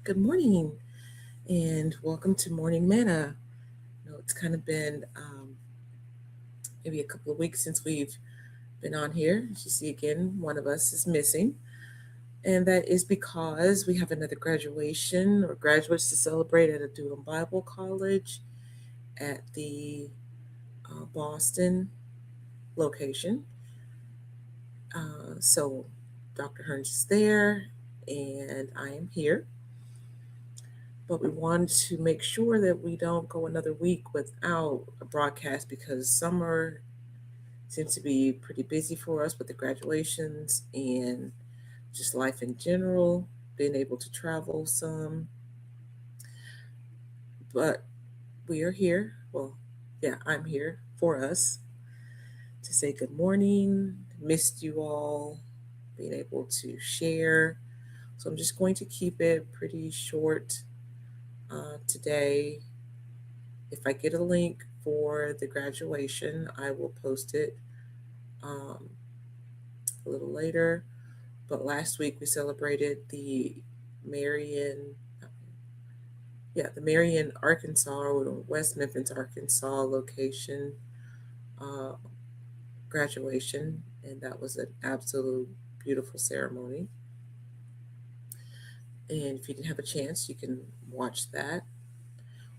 Good morning and welcome to Morning Manna. It's kind of been maybe a couple of weeks since we've been on here. As you see, again, one of us is missing, and that is because we have another graduation or graduates to celebrate at Adullam Bible College at the Boston location. So Dr. Hearns is there, and I am here. But we want to make sure that we don't go another week without a broadcast because summer seems to be pretty busy for us with the graduations and just life in general, being able to travel some. But we are here. Well, yeah, I'm here for us to say good morning. Missed you all, being able to share. So I'm just going to keep it pretty short today. If I get a link for the graduation, I will post it um, a little later. But last week we celebrated Marion, the Marion, Arkansas, or West Memphis, Arkansas location uh, graduation, and that was an absolute beautiful ceremony. And if you didn't have a chance, you can watch that.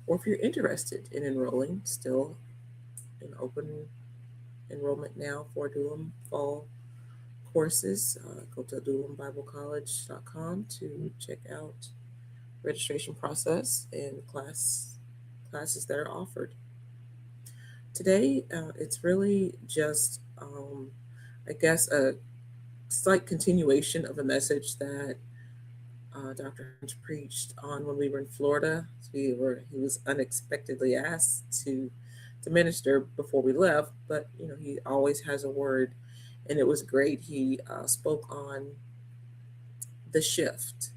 Or if you're interested in enrolling, still an open enrollment now for Adullam fall courses. Go to adullamBibleCollege.com to check out registration process and classes that are offered. Today, it's really just, I guess, a slight continuation of a message that Dr. Hunch preached on when we were in Florida. He was unexpectedly asked to minister before we left, but he always has a word, and it was great. He spoke on the shift,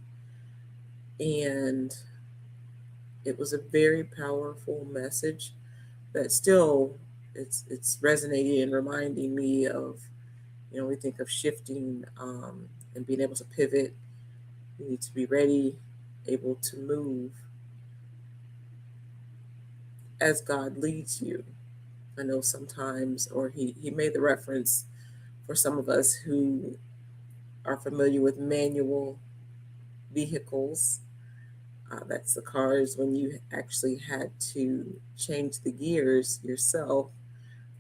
and it was a very powerful message that still it's resonating and reminding me of, we think of shifting and being able to pivot. You need to be ready, able to move as God leads you. I know sometimes, or he made the reference for some of us who are familiar with manual vehicles. That's the cars when you actually had to change the gears yourself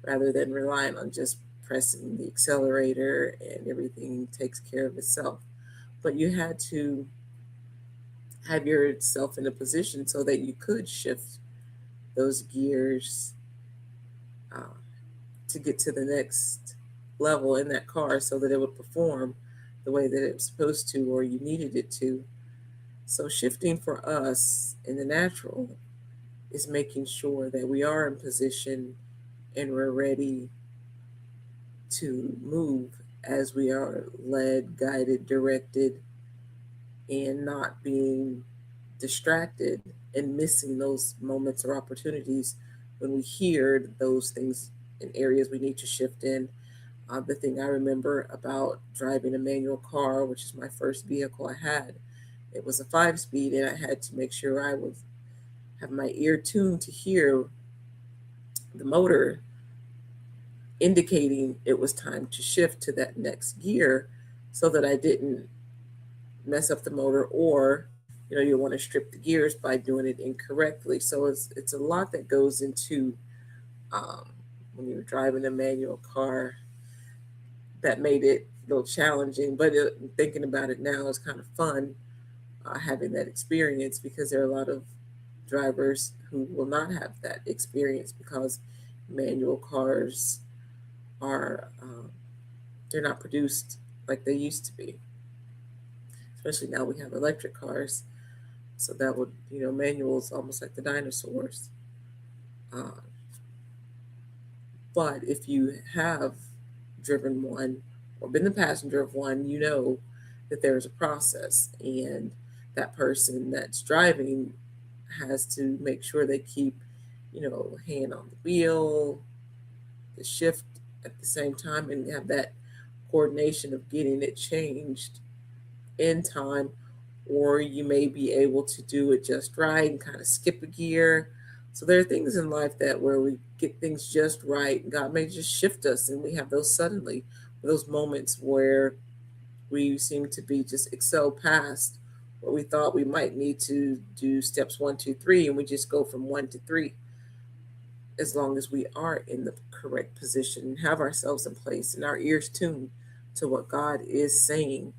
rather than relying on just pressing the accelerator and everything takes care of itself. But you had to have yourself in a position so that you could shift those gears uh, to get to the next level in that car so that it would perform the way that it was supposed to or you needed it to. So, shifting for us in the natural is making sure that we are in position and we're ready to move as we are led, guided, directed, and not being distracted and missing those moments or opportunities when we hear those things in areas we need to shift in. The thing I remember about driving a manual car, which is my first vehicle I had, it was a 5-speed, and I had to make sure I would have my ear tuned to hear the motor indicating it was time to shift to that next gear so that I didn't mess up the motor, or you want to strip the gears by doing it incorrectly. So it's a lot that goes into um, when you're driving a manual car that made it a little challenging. But thinking about it now is kind of fun, having that experience, because there are a lot of drivers who will not have that experience because manual cars are they're not produced like they used to be. Especially now we have electric cars, so that would manuals almost like the dinosaurs. Uh, but if you have driven one or been the passenger of one, you know that there's a process, and that person that's driving has to make sure they keep, hand on the wheel, the shift at the same time, and have that coordination of getting it changed in time or you may be able to do it just right and kind of skip a gear. So there are things in life that where we get things just right, God may just shift us, and we have those suddenly, those moments where we seem to be just excel past what we thought we might need to do steps 1, 2, 3, and we just go from 1 to 3, as long as we are in the correct position and have ourselves in place and our ears tuned to what God is saying.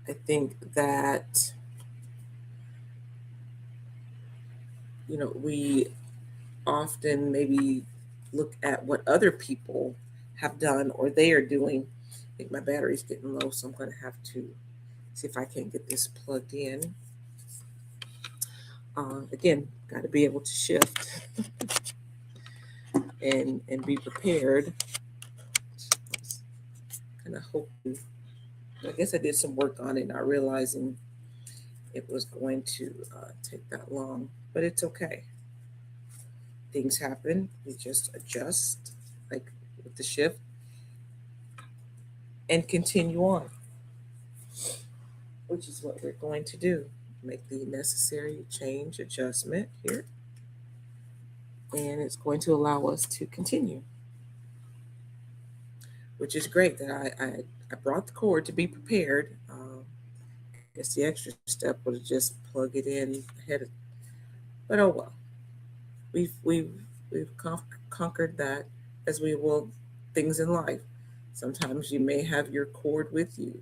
I think that, we often maybe look at what other people have done or they are doing. I think my battery's getting low, so I'm going to have to see if I can get this plugged in. Again, got to be able to shift and be prepared. Kind of hoping. I guess I did some work on it, not realizing it was going to take that long, but it's okay. Things happen. We just adjust, like with the shift, and continue on, which is what we're going to do. Make the necessary change, adjustment here, and it's going to allow us to continue, which is great that I brought the cord to be prepared. I guess the extra step would have just plug it in ahead of, but oh well. We've conquered that, as we will things in life. Sometimes you may have your cord with you.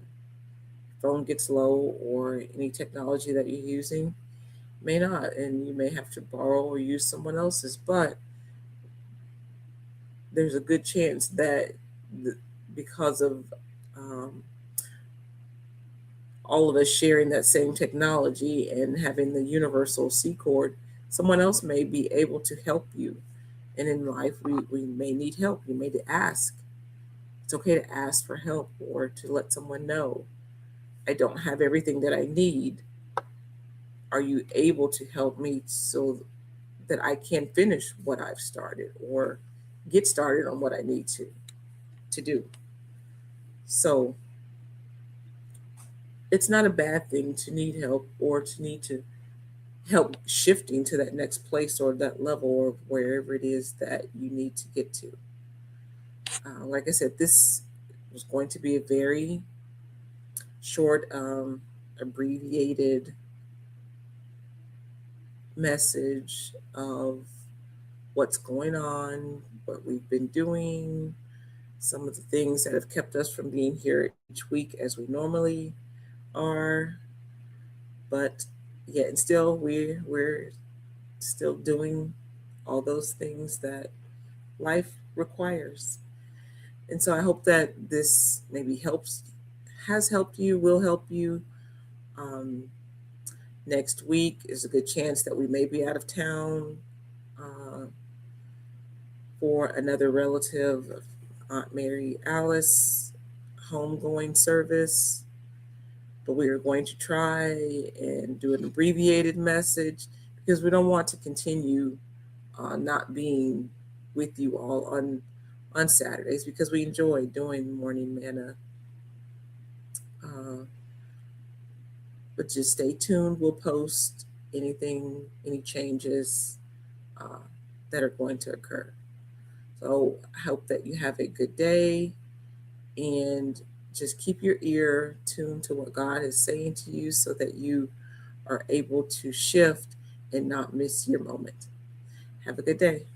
Phone gets low, or any technology that you're using may not, and you may have to borrow or use someone else's. But there's a good chance that because of all of us sharing that same technology and having the universal C cord, someone else may be able to help you. And in life, we may need help. You may ask. It's okay to ask for help, or to let someone know, I don't have everything that I need. Are you able to help me so that I can finish what I've started, or get started on what I need to do? So it's not a bad thing to need help, or to need to help shifting to that next place or that level or wherever it is that you need to get to. Like I said, this was going to be a very short, abbreviated message of what's going on, what we've been doing, some of the things that have kept us from being here each week as we normally are. But yet and still, we're still doing all those things that life requires. And so I hope that this maybe has helped you, will help you. Next week is a good chance that we may be out of town for another relative of Aunt Mary Alice homegoing service. But we are going to try and do an abbreviated message, because we don't want to continue not being with you all on Saturdays, because we enjoy doing Morning Manna. But just stay tuned. We'll post any changes that are going to occur. So I hope that you have a good day, and just keep your ear tuned to what God is saying to you, so that you are able to shift and not miss your moment. Have a good day.